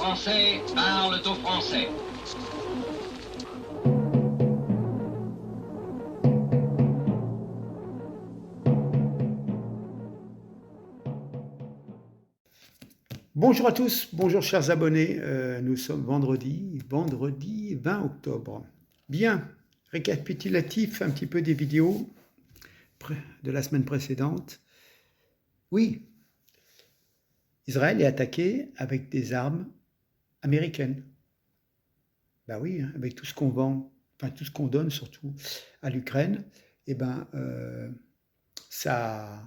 Français parlent aux Français. Bonjour à tous, bonjour chers abonnés, nous sommes vendredi 20 octobre. Bien, récapitulatif un petit peu des vidéos de la semaine précédente. Oui, Israël est attaqué avec des armes américaines. Ben oui, hein, avec tout ce qu'on vend, enfin tout ce qu'on donne surtout à l'Ukraine, et ça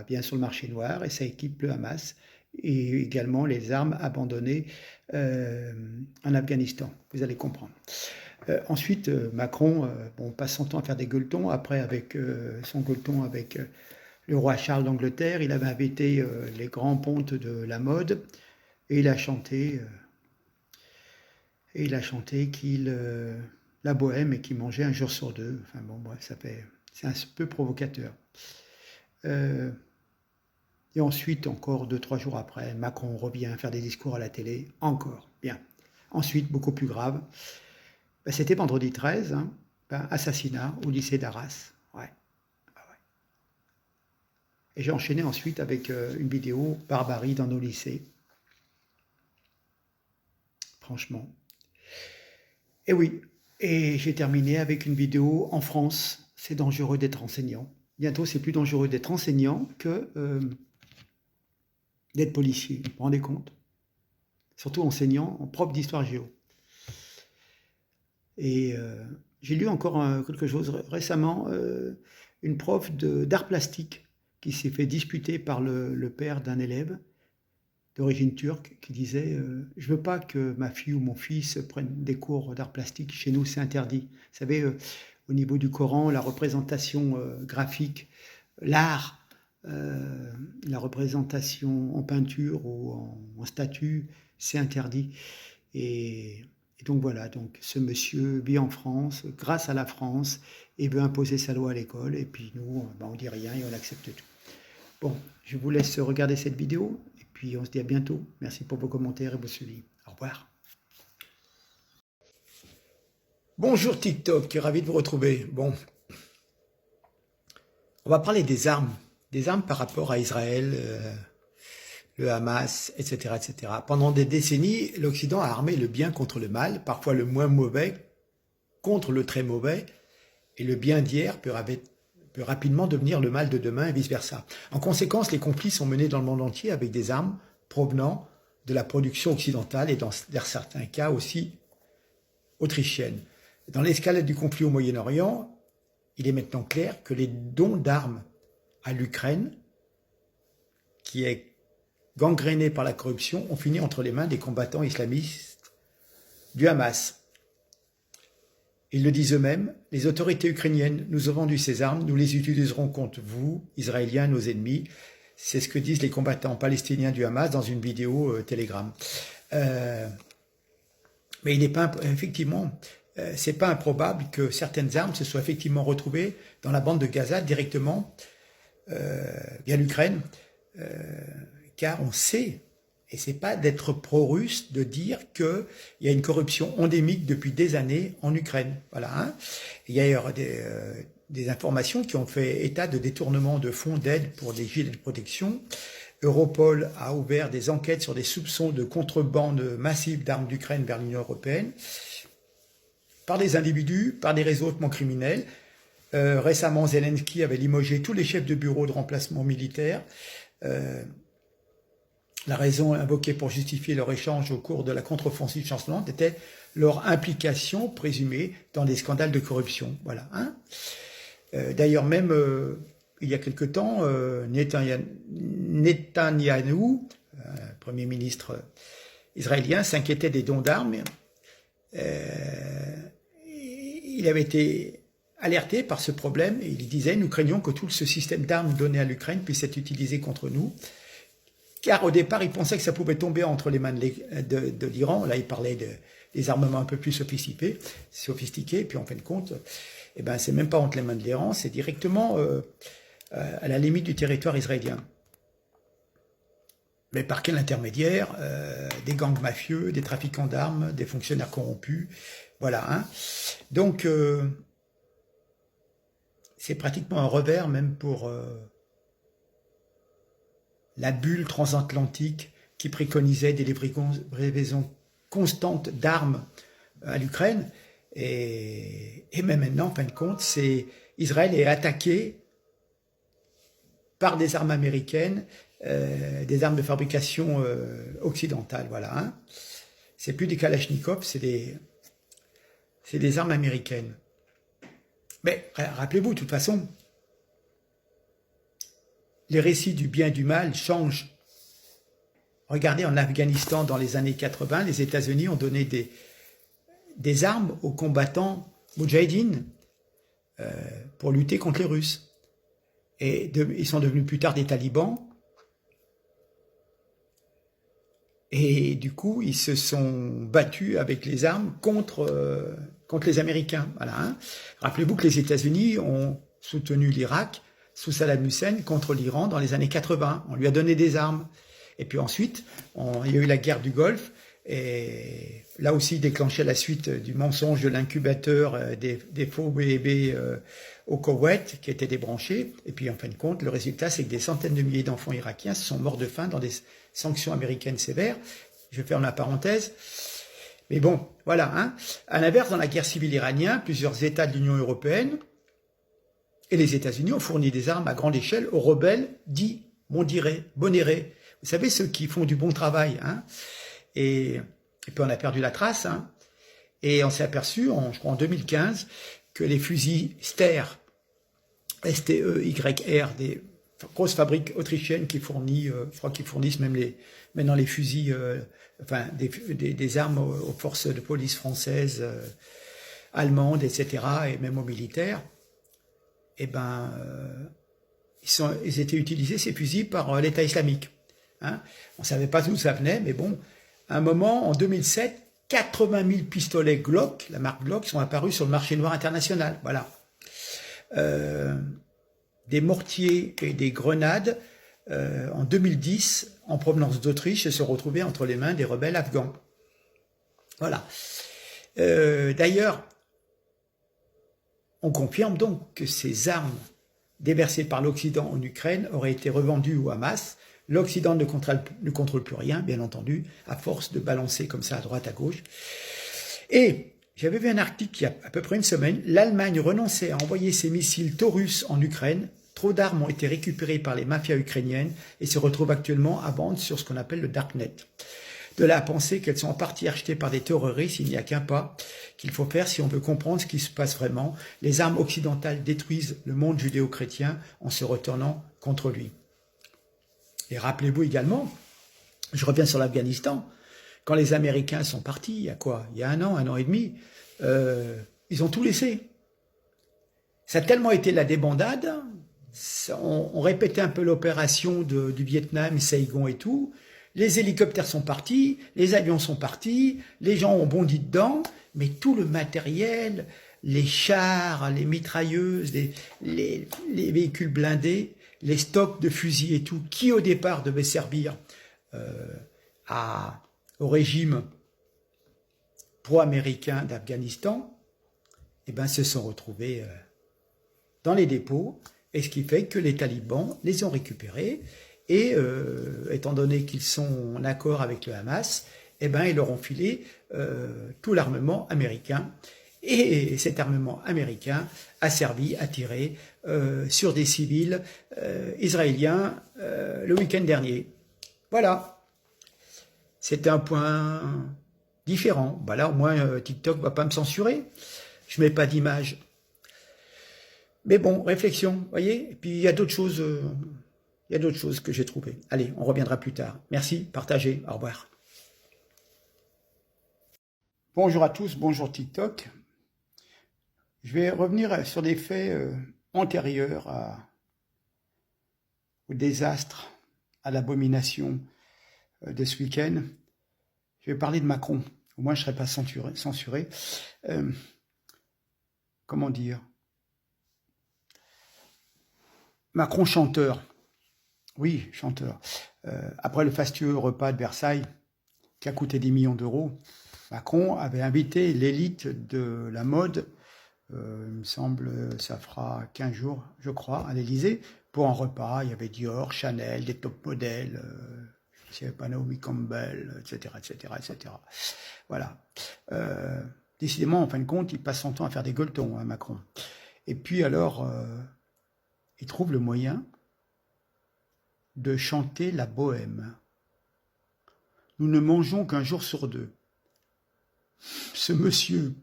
vient sur le marché noir et ça équipe le Hamas et également les armes abandonnées en Afghanistan. Vous allez comprendre. Ensuite, Macron passe son temps à faire des gueuletons. Après, avec son gueuleton avec le roi Charles d'Angleterre, il avait invité les grands pontes de la mode et il a chanté qu'il la bohème et qu'il mangeait un jour sur deux. Enfin bon, bref, c'est un peu provocateur. Et ensuite, encore 2-3 jours après, Macron revient faire des discours à la télé, encore, bien. Ensuite, beaucoup plus grave, c'était vendredi 13, assassinat au lycée d'Arras. Ouais. Et j'ai enchaîné ensuite avec une vidéo barbarie dans nos lycées. Franchement. Et oui, et j'ai terminé avec une vidéo en France, c'est dangereux d'être enseignant. Bientôt, c'est plus dangereux d'être enseignant que d'être policier. Vous vous rendez compte? Surtout enseignant en prof d'histoire géo. Et j'ai lu encore quelque chose récemment, une prof d'art plastique qui s'est fait disputer par le père d'un élève d'origine turque qui disait je veux pas que ma fille ou mon fils prennent des cours d'art plastique, chez nous c'est interdit. Vous savez, au niveau du Coran, la représentation graphique, l'art, la représentation en peinture ou en statue, c'est interdit. Et donc voilà, donc ce monsieur vit en France, grâce à la France, et veut imposer sa loi à l'école, et puis nous, on dit rien et on accepte tout. Bon, je vous laisse regarder cette vidéo, et puis on se dit à bientôt. Merci pour vos commentaires et vos suivis. Au revoir. Bonjour TikTok, ravi de vous retrouver. Bon, on va parler des armes par rapport à Israël, le Hamas, etc., etc. Pendant des décennies, l'Occident a armé le bien contre le mal, parfois le moins mauvais contre le très mauvais, et le bien d'hier peut rapidement devenir le mal de demain et vice-versa. En conséquence, les conflits sont menés dans le monde entier avec des armes provenant de la production occidentale et dans certains cas aussi autrichienne. Dans l'escalade du conflit au Moyen-Orient, il est maintenant clair que les dons d'armes à l'Ukraine, qui est gangrénés par la corruption, ont fini entre les mains des combattants islamistes du Hamas. Ils le disent eux-mêmes, les autorités ukrainiennes nous ont vendu ces armes, nous les utiliserons contre vous, Israéliens, nos ennemis. C'est ce que disent les combattants palestiniens du Hamas dans une vidéo Telegram. Mais il n'est pas, effectivement, c'est pas improbable que certaines armes se soient effectivement retrouvées dans la bande de Gaza directement via l'Ukraine. Car on sait, et c'est pas d'être pro-russe, de dire qu'il y a une corruption endémique depuis des années en Ukraine. Voilà. Hein. Il y a des informations qui ont fait état de détournement de fonds d'aide pour des gilets de protection. Europol a ouvert des enquêtes sur des soupçons de contrebande massive d'armes d'Ukraine vers l'Union européenne par des individus, par des réseaux hautement criminels. Récemment, Zelensky avait limogé tous les chefs de bureau de remplacement militaire. La raison invoquée pour justifier leur échange au cours de la contre-offensive chancelante était leur implication présumée dans des scandales de corruption. Voilà. Hein. D'ailleurs, même il y a quelque temps, Netanyahou, Premier ministre israélien, s'inquiétait des dons d'armes. Il avait été alerté par ce problème et il disait « Nous craignons que tout ce système d'armes donné à l'Ukraine puisse être utilisé contre nous ». Car au départ, il pensait que ça pouvait tomber entre les mains de l'Iran. Là, il parlait des armements un peu plus sophistiqués. Puis en fin de compte, c'est même pas entre les mains de l'Iran, c'est directement à la limite du territoire israélien. Mais par quel intermédiaire? Des gangs mafieux, des trafiquants d'armes, des fonctionnaires corrompus, voilà. Hein. Donc, c'est pratiquement un revers même pour la bulle transatlantique qui préconisait des livraisons constantes d'armes à l'Ukraine. Et même maintenant, en fin de compte, Israël est attaqué par des armes américaines, des armes de fabrication occidentale. Voilà. Hein. C'est plus des Kalachnikov, c'est des armes américaines. Mais rappelez-vous, de toute façon, les récits du bien et du mal changent. Regardez, en Afghanistan, dans les années 80, les États-Unis ont donné des armes aux combattants moudjahidines pour lutter contre les Russes. Et ils sont devenus plus tard des talibans. Et du coup, ils se sont battus avec les armes contre les Américains. Voilà, hein. Rappelez-vous que les États-Unis ont soutenu l'Irak sous Saddam Hussein contre l'Iran dans les années 80. On lui a donné des armes. Et puis ensuite, il y a eu la guerre du Golfe. Et là aussi, déclenché la suite du mensonge de l'incubateur des faux bébés au Koweït qui étaient débranchés. Et puis en fin de compte, le résultat, c'est que des centaines de milliers d'enfants irakiens se sont morts de faim dans des sanctions américaines sévères. Je ferme la parenthèse. Mais bon, voilà. Hein. À l'inverse, dans la guerre civile iranienne, plusieurs États de l'Union européenne et les États-Unis ont fourni des armes à grande échelle aux rebelles dits bonérés. Vous savez, ceux qui font du bon travail. Hein. Et puis on a perdu la trace. Hein. Et on s'est aperçu, je crois en 2015, que les fusils Ster, STEYR, des grosses fabriques autrichiennes qui fournissent, je crois qu'ils fournissent même maintenant les fusils, des armes aux forces de police françaises, allemandes, etc., et même aux militaires. Eh ben, ils étaient utilisés, ces fusils, par l'État islamique. Hein. On ne savait pas d'où ça venait, mais bon, à un moment, en 2007, 80 000 pistolets Glock, la marque Glock, sont apparus sur le marché noir international. Voilà. Des mortiers et des grenades, en 2010, en provenance d'Autriche, se sont retrouvés entre les mains des rebelles afghans. Voilà. D'ailleurs, on confirme donc que ces armes déversées par l'Occident en Ukraine auraient été revendues au Hamas. L'Occident ne contrôle plus rien, bien entendu, à force de balancer comme ça à droite, à gauche. Et j'avais vu un article il y a à peu près une semaine, l'Allemagne renonçait à envoyer ses missiles Taurus en Ukraine. Trop d'armes ont été récupérées par les mafias ukrainiennes et se retrouvent actuellement à vendre sur ce qu'on appelle le Darknet. De là à penser qu'elles sont en partie achetées par des terroristes, il n'y a qu'un pas qu'il faut faire si on veut comprendre ce qui se passe vraiment. Les armes occidentales détruisent le monde judéo-chrétien en se retournant contre lui. Et rappelez-vous également, je reviens sur l'Afghanistan, quand les Américains sont partis, il y a quoi? Il y a un an et demi, ils ont tout laissé. Ça a tellement été la débandade, on répétait un peu l'opération du Vietnam, Saigon et tout, les hélicoptères sont partis, les avions sont partis, les gens ont bondi dedans, mais tout le matériel, les chars, les mitrailleuses, les véhicules blindés, les stocks de fusils et tout, qui au départ devaient servir au régime pro-américain d'Afghanistan, eh ben, se sont retrouvés dans les dépôts, et ce qui fait que les talibans les ont récupérés, et étant donné qu'ils sont en accord avec le Hamas, eh ben, ils leur ont filé tout l'armement américain, et cet armement américain a servi à tirer sur des civils israéliens le week-end dernier. Voilà. C'était un point différent. Ben là, au moins, TikTok ne va pas me censurer. Je ne mets pas d'image. Mais bon, réflexion, voyez. Et puis, il y a d'autres choses que j'ai trouvées. Allez, on reviendra plus tard. Merci, partagez, au revoir. Bonjour à tous, bonjour TikTok. Je vais revenir sur des faits antérieurs au désastre, à l'abomination de ce week-end. Je vais parler de Macron. Au moins, je ne serai pas censuré. Comment dire? Macron chanteur. Oui, chanteur. Après le fastueux repas de Versailles, qui a coûté des millions d'euros, Macron avait invité l'élite de la mode, il me semble, ça fera 15 jours, je crois, à l'Élysée, pour un repas. Il y avait Dior, Chanel, des top modèles, il n'y avait pas Naomi Campbell, etc., etc., etc. Voilà. Décidément, en fin de compte, il passe son temps à faire des gueuletons, hein, Macron. Et puis alors, il trouve le moyen de chanter la bohème. Nous ne mangeons qu'un jour sur deux. Ce monsieur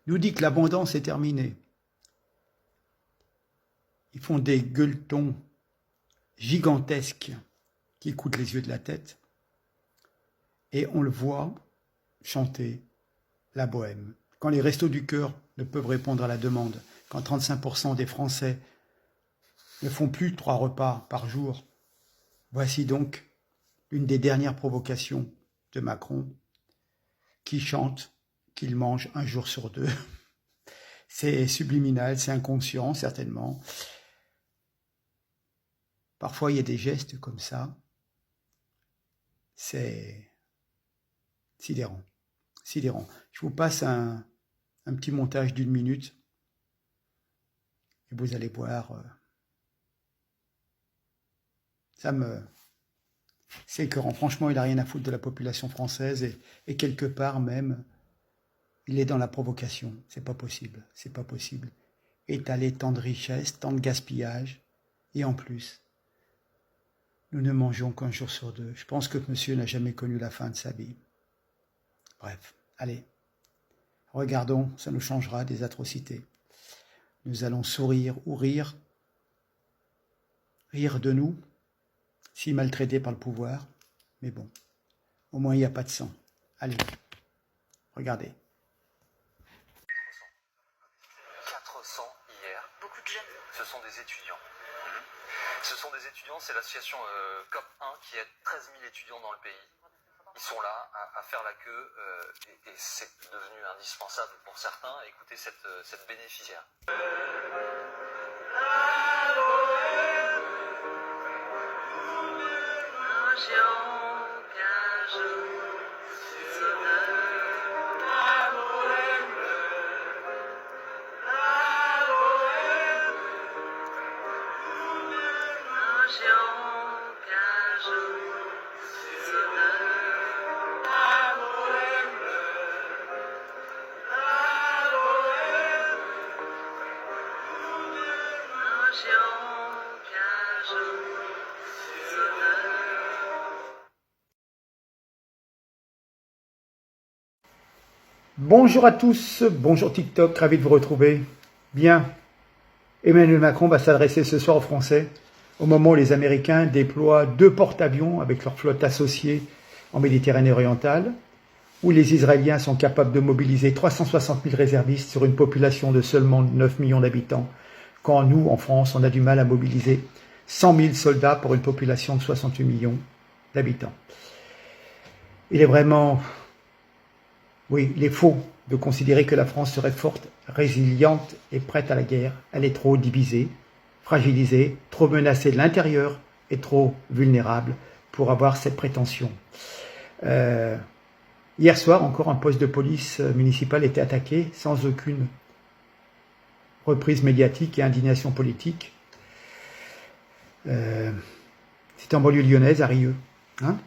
nous dit que l'abondance est terminée. Ils font des gueuletons gigantesques qui coûtent les yeux de la tête. Et on le voit chanter la bohème. Quand les restos du cœur ne peuvent répondre à la demande, quand 35% des Français ne font plus 3 repas par jour, voici donc une des dernières provocations de Macron, qui chante qu'il mange un jour sur deux. C'est subliminal, c'est inconscient, certainement. Parfois, il y a des gestes comme ça. C'est sidérant. Sidérant. Je vous passe un petit montage d'1 minute et vous allez voir. C'est écœurant. Franchement, il n'a rien à foutre de la population française et quelque part même, il est dans la provocation. C'est pas possible. C'est pas possible. Étaler tant de richesses, tant de gaspillage, et en plus, nous ne mangeons qu'un jour sur deux. Je pense que monsieur n'a jamais connu la fin de sa vie. Bref, allez, regardons, ça nous changera des atrocités. Nous allons sourire ou rire de nous, si maltraités par le pouvoir, mais bon, au moins il n'y a pas de sang. Allez, regardez. 400 hier. Beaucoup de jeunes. Ce sont des étudiants. Ce sont des étudiants, c'est l'association COP1 qui aide 13 000 étudiants dans le pays. Ils sont là à faire la queue et c'est devenu indispensable pour certains. Écoutez cette bénéficiaire. Bonjour à tous, bonjour TikTok, ravi de vous retrouver. Bien, Emmanuel Macron va s'adresser ce soir aux Français, au moment où les Américains déploient 2 porte-avions avec leur flotte associée en Méditerranée orientale, où les Israéliens sont capables de mobiliser 360 000 réservistes sur une population de seulement 9 millions d'habitants, quand nous, en France, on a du mal à mobiliser 100 000 soldats pour une population de 68 millions d'habitants. Il est vraiment... Oui, il est faux de considérer que la France serait forte, résiliente et prête à la guerre. Elle est trop divisée, fragilisée, trop menacée de l'intérieur et trop vulnérable pour avoir cette prétention. Hier soir, encore un poste de police municipale était attaqué sans aucune reprise médiatique et indignation politique. C'était en banlieue lyonnaise, à Rieux. Hein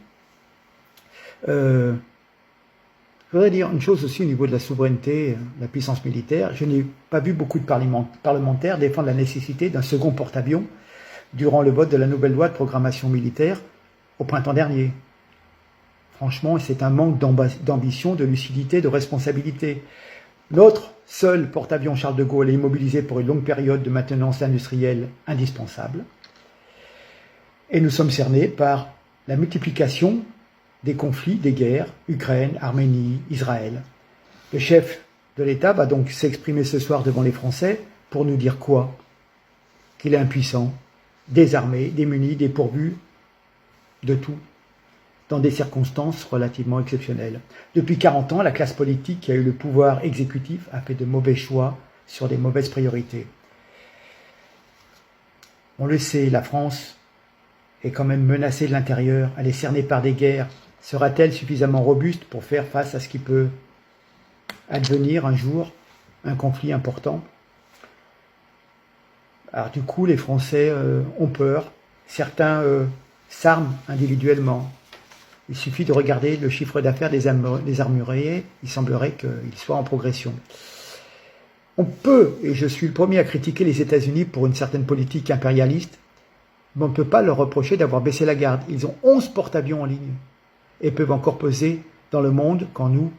Je voudrais dire une chose aussi au niveau de la souveraineté, la puissance militaire. Je n'ai pas vu beaucoup de parlementaires défendre la nécessité d'un second porte-avions durant le vote de la nouvelle loi de programmation militaire au printemps dernier. Franchement, c'est un manque d'ambition, de lucidité, de responsabilité. Notre seul porte-avions Charles de Gaulle est immobilisé pour une longue période de maintenance industrielle indispensable. Et nous sommes cernés par la multiplication des conflits, des guerres, Ukraine, Arménie, Israël. Le chef de l'État va donc s'exprimer ce soir devant les Français pour nous dire quoi? Qu'il est impuissant, désarmé, démuni, dépourvu de tout, dans des circonstances relativement exceptionnelles. Depuis 40 ans, la classe politique qui a eu le pouvoir exécutif a fait de mauvais choix sur des mauvaises priorités. On le sait, la France est quand même menacée de l'intérieur, elle est cernée par des guerres, sera-t-elle suffisamment robuste pour faire face à ce qui peut advenir un jour, un conflit important? Alors du coup, les Français ont peur, certains s'arment individuellement. Il suffit de regarder le chiffre d'affaires des armuriers, il semblerait qu'il soit en progression. On peut, et je suis le premier à critiquer les États-Unis pour une certaine politique impérialiste, mais on ne peut pas leur reprocher d'avoir baissé la garde. Ils ont 11 porte-avions en ligne et peuvent encore peser dans le monde quand nous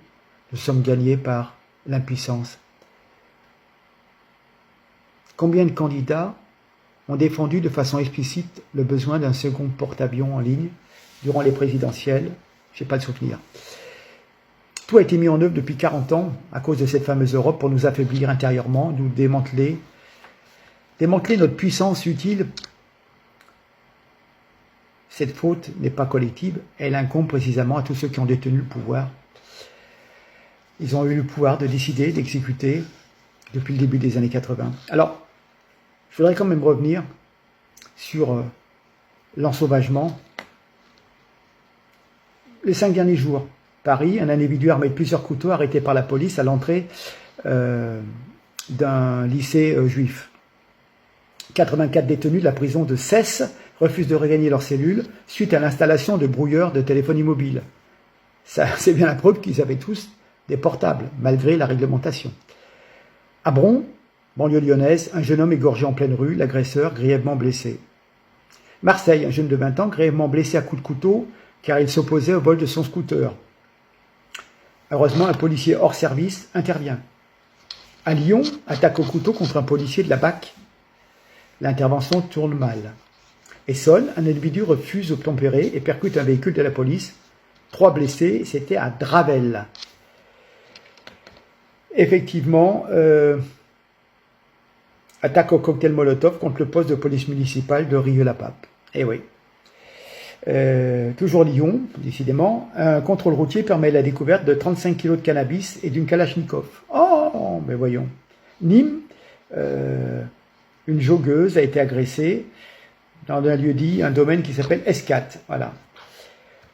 sommes gagnés par l'impuissance. Combien de candidats ont défendu de façon explicite le besoin d'un second porte-avions en ligne durant les présidentielles? Je n'ai pas le souvenir. Tout a été mis en œuvre depuis 40 ans à cause de cette fameuse Europe pour nous affaiblir intérieurement, nous démanteler notre puissance utile. Cette faute n'est pas collective, elle incombe précisément à tous ceux qui ont détenu le pouvoir. Ils ont eu le pouvoir de décider, d'exécuter depuis le début des années 80. Alors, je voudrais quand même revenir sur l'ensauvagement. Les 5 derniers jours, Paris, un individu armé de plusieurs couteaux arrêté par la police à l'entrée d'un lycée juif. 84 détenus de la prison de Cesse refusent de regagner leurs cellules suite à l'installation de brouilleurs de téléphonie mobile. Ça, c'est bien la preuve qu'ils avaient tous des portables, malgré la réglementation. À Bron, banlieue lyonnaise, un jeune homme égorgé en pleine rue, l'agresseur grièvement blessé. Marseille, un jeune de 20 ans grièvement blessé à coups de couteau car il s'opposait au vol de son scooter. Heureusement, un policier hors service intervient. À Lyon, attaque au couteau contre un policier de la BAC. L'intervention tourne mal. Essonne, un individu refuse d'obtempérer et percute un véhicule de la police. 3 blessés, c'était à Dravel. Effectivement, attaque au cocktail Molotov contre le poste de police municipale de Rieux-la-Pape. Eh oui. Toujours Lyon, décidément, un contrôle routier permet la découverte de 35 kg de cannabis et d'une Kalachnikov. Oh, mais voyons. Nîmes, une joggeuse a été agressée dans un lieu dit, un domaine qui s'appelle S4. Voilà.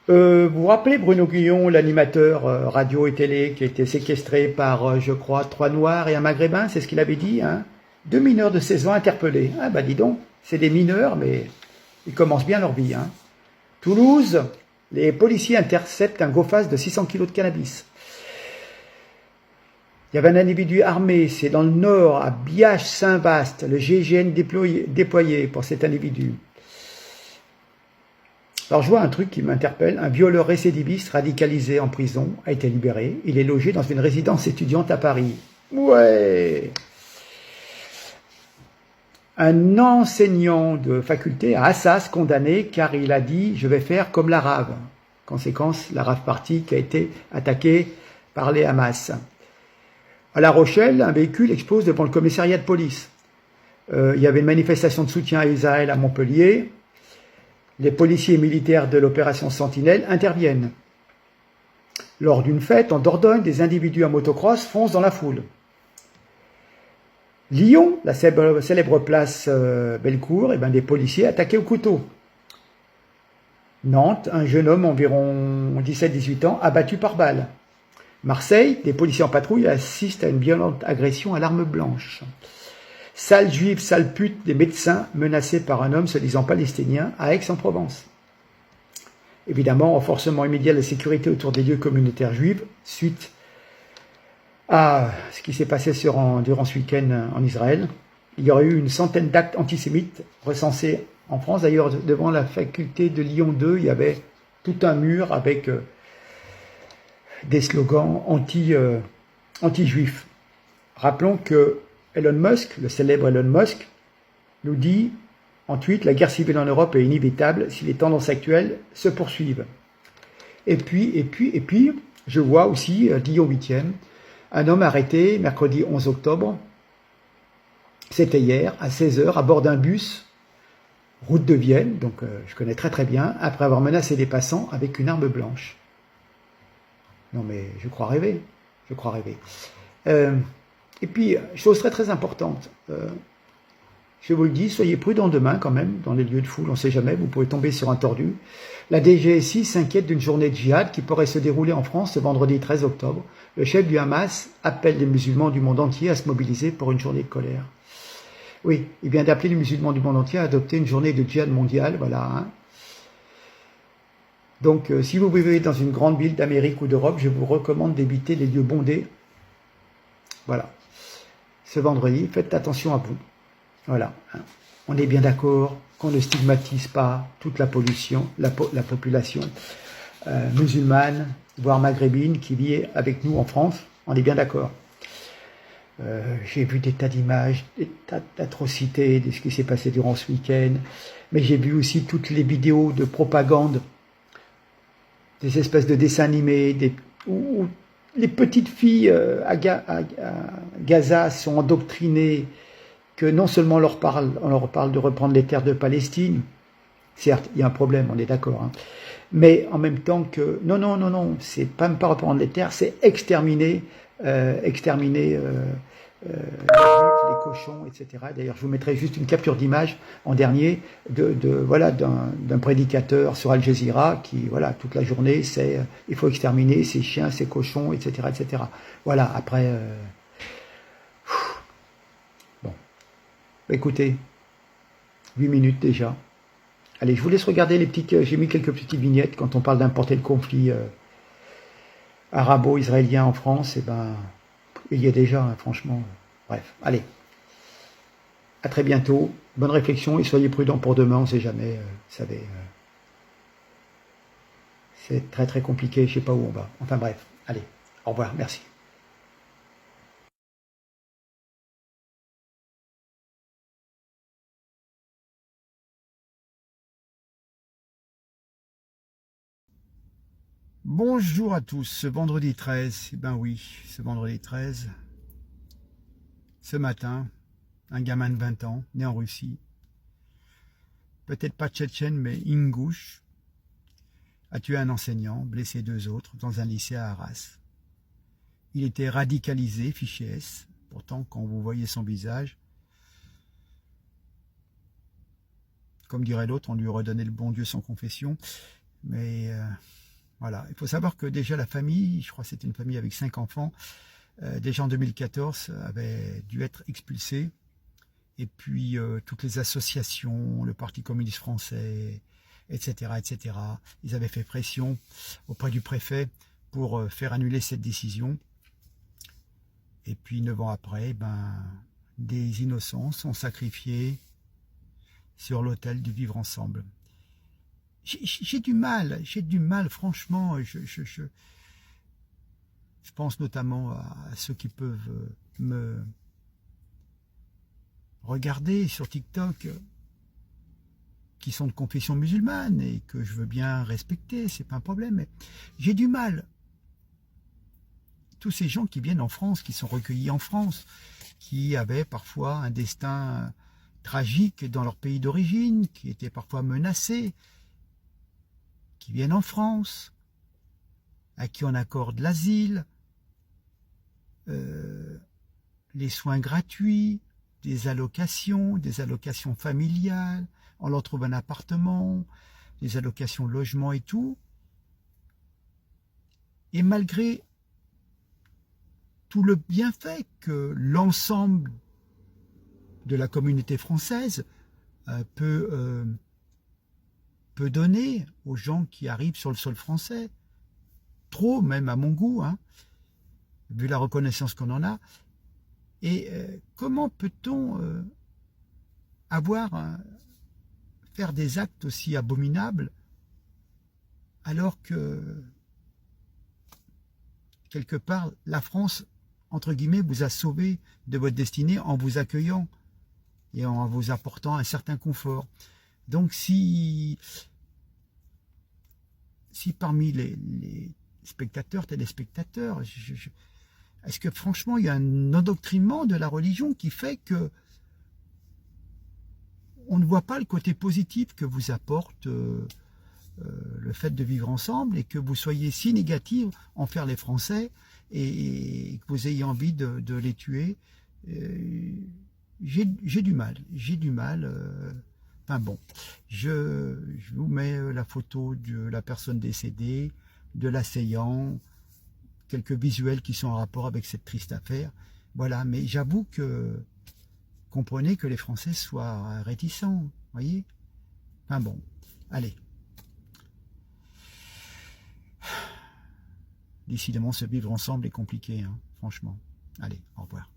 Vous vous rappelez Bruno Guillon, l'animateur radio et télé qui a été séquestré par, je crois, 3 Noirs et un Maghrébin, c'est ce qu'il avait dit, hein? 2 mineurs de 16 ans interpellés. Ah bah dis donc, c'est des mineurs, mais ils commencent bien leur vie, hein. Toulouse, les policiers interceptent un go-fast de 600 kg de cannabis. Il y avait un individu armé, c'est dans le nord, à Biache-Saint-Vaast, le GIGN déployé pour cet individu. Alors je vois un truc qui m'interpelle, un violeur récidiviste radicalisé en prison a été libéré, il est logé dans une résidence étudiante à Paris. Ouais. Un enseignant de faculté à Assas condamné car il a dit « je vais faire comme la Rave ». Conséquence, la Rave Party qui a été attaquée par les Hamas. À La Rochelle, un véhicule explose devant le commissariat de police. Il y avait une manifestation de soutien à Israël à Montpellier. Les policiers et militaires de l'opération Sentinelle interviennent. Lors d'une fête en Dordogne, des individus à motocross foncent dans la foule. Lyon, la célèbre place Bellecour, et des policiers attaqués au couteau. Nantes, un jeune homme environ 17-18 ans abattu par balle. Marseille, des policiers en patrouille assistent à une violente agression à l'arme blanche. Sale juive, sale pute, des médecins menacés par un homme se disant palestinien à Aix-en-Provence. Évidemment, renforcement immédiat de la sécurité autour des lieux communautaires juifs suite à ce qui s'est passé durant ce week-end en Israël. Il y aurait eu une centaine d'actes antisémites recensés en France. D'ailleurs, devant la faculté de Lyon 2, il y avait tout un mur avec des slogans anti-juifs. Rappelons que Elon Musk, le célèbre Elon Musk, nous dit en tweet « La guerre civile en Europe est inévitable si les tendances actuelles se poursuivent ». Et puis, je vois aussi, Lyon 8e, un homme arrêté mercredi 11 octobre, c'était hier, à 16h, à bord d'un bus, route de Vienne, donc je connais très très bien, après avoir menacé des passants avec une arme blanche. Non mais je crois rêver. Et puis, chose très très importante, Je vous le dis, soyez prudents demain quand même, dans les lieux de foule, on ne sait jamais, vous pouvez tomber sur un tordu. La DGSI s'inquiète d'une journée de djihad qui pourrait se dérouler en France ce vendredi 13 octobre. Le chef du Hamas appelle les musulmans du monde entier à se mobiliser pour une journée de colère. Oui, il vient d'appeler les musulmans du monde entier à adopter une journée de djihad mondiale, voilà. Hein. Donc, si vous vivez dans une grande ville d'Amérique ou d'Europe, je vous recommande d'éviter les lieux bondés. Voilà. Ce vendredi, faites attention à vous. Voilà. Hein. On est bien d'accord qu'on ne stigmatise pas toute la pollution, la population musulmane, voire maghrébine, qui vit avec nous en France. On est bien d'accord. J'ai vu des tas d'images, des tas d'atrocités de ce qui s'est passé durant ce week-end, mais j'ai vu aussi toutes les vidéos de propagande, des espèces de dessins animés, où les petites filles à Gaza sont endoctrinées, que non seulement on leur parle de reprendre les terres de Palestine, certes, il y a un problème, on est d'accord, hein, mais en même temps que, non, c'est pas même pas reprendre les terres, c'est exterminer les cochons, etc. D'ailleurs, je vous mettrai juste une capture d'image en dernier voilà d'un prédicateur sur Al Jazeera qui, voilà, toute la journée, c'est il faut exterminer ces chiens, ces cochons, etc., etc. Voilà. Après, bon, écoutez, 8 minutes déjà. Allez, je vous laisse regarder les petites. J'ai mis quelques petites vignettes quand on parle d'importer le conflit arabo-israélien en France. Et ben, il y a déjà, hein, franchement. Bref, allez. À très bientôt. Bonne réflexion et soyez prudents pour demain. On ne sait jamais. Vous savez, c'est très très compliqué. Je ne sais pas où on va. Enfin bref. Allez. Au revoir. Merci. Bonjour à tous, ce vendredi 13, ben oui, ce vendredi 13, ce matin, un gamin de 20 ans, né en Russie, peut-être pas tchétchène, mais ingouche, a tué un enseignant, blessé 2 autres, dans un lycée à Arras. Il était radicalisé, fiché S, pourtant quand vous voyez son visage, comme dirait l'autre, on lui redonnait le bon Dieu sans confession, mais... Voilà, il faut savoir que déjà la famille, je crois que c'était une famille avec 5 enfants, déjà en 2014 avait dû être expulsée. Et puis toutes les associations, le Parti communiste français, etc., etc., ils avaient fait pression auprès du préfet pour faire annuler cette décision. Et puis 9 ans après, ben, des innocents sont sacrifiés sur l'autel du vivre ensemble. J'ai du mal, franchement, je pense notamment à ceux qui peuvent me regarder sur TikTok, qui sont de confession musulmane et que je veux bien respecter, c'est pas un problème, mais j'ai du mal. Tous ces gens qui viennent en France, qui sont recueillis en France, qui avaient parfois un destin tragique dans leur pays d'origine, qui étaient parfois menacés, qui viennent en France, à qui on accorde l'asile, les soins gratuits, des allocations familiales, on leur trouve un appartement, des allocations de logement et tout. Et malgré tout le bienfait que l'ensemble de la communauté française peut donner aux gens qui arrivent sur le sol français, trop même à mon goût, hein, vu la reconnaissance qu'on en a. Et comment peut-on faire des actes aussi abominables alors que quelque part la France, entre guillemets, vous a sauvé de votre destinée en vous accueillant et en vous apportant un certain confort. Donc si parmi les spectateurs, téléspectateurs, est-ce que franchement il y a un endoctrinement de la religion qui fait que on ne voit pas le côté positif que vous apporte le fait de vivre ensemble et que vous soyez si négatif envers les Français et que vous ayez envie de les tuer j'ai du mal, enfin bon, je vous mets la photo de la personne décédée, de l'assaillant, quelques visuels qui sont en rapport avec cette triste affaire. Voilà, mais j'avoue que comprenez que les Français soient réticents, voyez. Enfin bon, allez. Décidément, se vivre ensemble est compliqué, hein, franchement. Allez, au revoir.